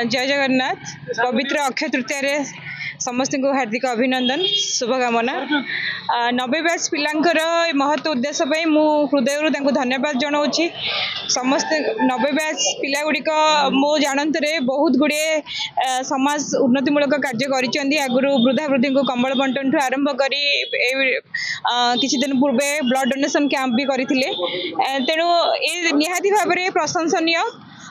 जय जगन्नाथ पवित्र अक्षय तृतीय समस्त को हार्दिक अभिनंदन शुभकामना। 90 बैच पिलांकर महत्व उद्देश्य मु हृदय धन्यवाद जनाऊँगी। समस्त 90 बैच पिला गुड़िक मो जानतर बहुत गुड़े समाज उन्नतिमूलक कार्य कर वृद्धा वृद्धि को कम्बल बंटन ठू आरंभ कर किसी दिन पूर्वे ब्लड डोनेशन कैंप भी करते। तेणु ये निहाती भाव में प्रशंसनीय।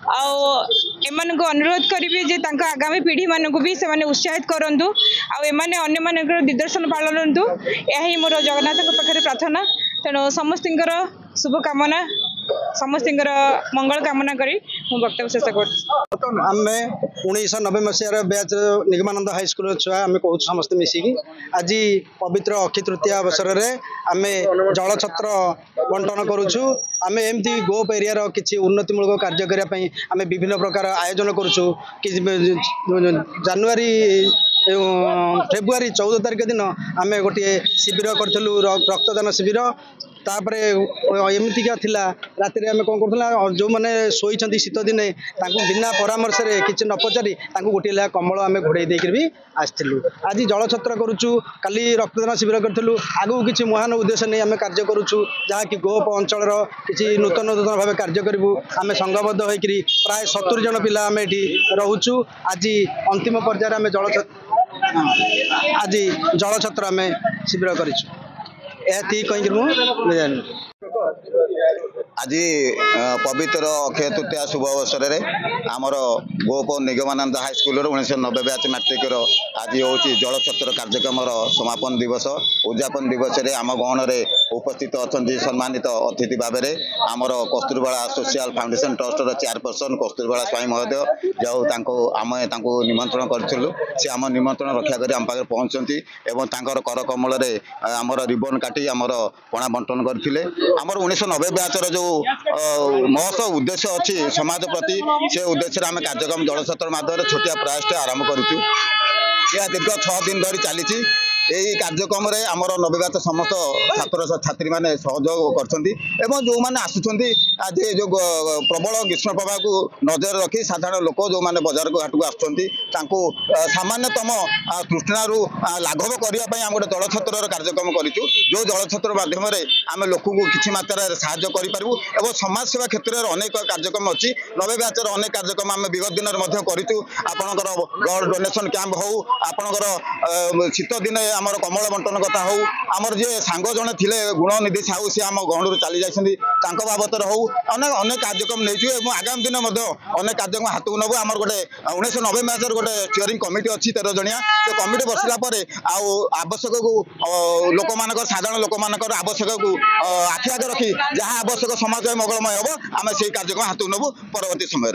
आम को अनुरोध करी जे आगामी पीढ़ी मान को भी से उत्साहित करूँ आने अन्य दिदर्शन पालन यही मोर जगन्नाथ पाखे प्रार्थना। तेणु समस्त शुभकामना समस्त मंगल कामना करी वक्तव्य शेष कर। आम 1990 मसीहार बैच निगमानंद हाईस्कूल छुआ आम कहूँ समस्त मिसिकी आज पवित्र अक्षय तृतीया अवसर में आम जल छत्र बंटन करुचु। आम एमती गोप एरिया किसी उन्नतिमूलक कार्य करने आम विभिन्न प्रकार आयोजन करुचु। जानुरी फेब्रुआरी 14 तारिख दिन आम गोटे शिविर करूँ रक्तदान शिविर। तापर एमतीका थिला राति आम कौन करूँ जो मैंने शोई शीत दिने बिना परामर्श किसी न पचारि गोटे कम्बल आम घोड़े देकर भी आसलु। आज जल छत्र करुचु काली रक्तदान शिविर करूँ आगू किसी महान उद्देश्य नहीं आम कार्य करुचु जहाँकि गोप अंचल किसी नूतन नूतन भाव कार्य करूँ। आम संघबद्ध होकर प्राय 70 जन पिला आम ये रोचु। आज अंतिम पर्यायर आम जल छत्र आम शिविर करूँ। आज पवित्र अक्षय तृतीया शुभ अवसर में आमर गोप निगमानंद हाईस्कूल 1990 बैच मैट्रिक आज हूँ जल छत्र कार्यक्रम समापन दिवस उद्यापन दिवस रे आम गहन में उपस्थित अच्छा सम्मानित अतिथि भाव में आमर कस्तूरबाला सोशल फाउंडेशन ट्रस्ट चेयरपर्सन कस्तूरबाला स्वाई महोदय जो आम निमंत्रण करूँ से आम निमंत्रण रक्षा कर आम पाखे पहुँचती और कर कमल आमर रिबन काटी आमर पणा बंटन करते। आमर 1990 बैचर जो महत उद्देश्य अच्छी समाज प्रति से उद्देश्य आम कार्यक्रम जल छत्र माध्यम छोटिया प्रयास आरंभ करूँ। यह दीर्घ 6 दिन धरी चली यही कार्यक्रम में आमर 90 बैच समस्त छात्र छात्री मैंने सहयोग कर जो मैंने आसुँच आज जो प्रबल ग्रीष्म प्रभाव को नजर रखी साधारण लोक जो मैंने बाजार को घाट को आसुँच सामान्यतम तृष्णारू लाघव करने आम गोटे जल छत्र कार्यक्रम करूँ। जो जल छत्र माध्यम आम लोक को किसी मात्रा साहाय्य करूँ और समाज सेवा क्षेत्र में अनेक कार्यक्रम अच्छी 90 बैचर अनेक कार्यक्रम आम विगत दिन में करूँ। आपणकर ब्लड डोनेशन कैंप हो आपणकर शीत दिन आमर कमल बंटन कथा हो आमर जे सांग जड़े थे गुणनिधि साहू सी आम गहणु चली जाती बाबद हो अनेक अनेक कार्यक्रम नहीं आगामी दिन अनेक कार्यक्रम हाथ को नबू। आमर गोटे 1990 मैचर गोटे स्टीयरिंग कमिटी अच्छी 13 जणिया से कमिटी बसला आवश्यक को लोक मान साधारण लोक मान आवश्यक को आखि आगे रखी जहाँ आवश्यक समाज मंगलमय हम आम से कार्यक्रम हाथ को नबू परवर्ती समय।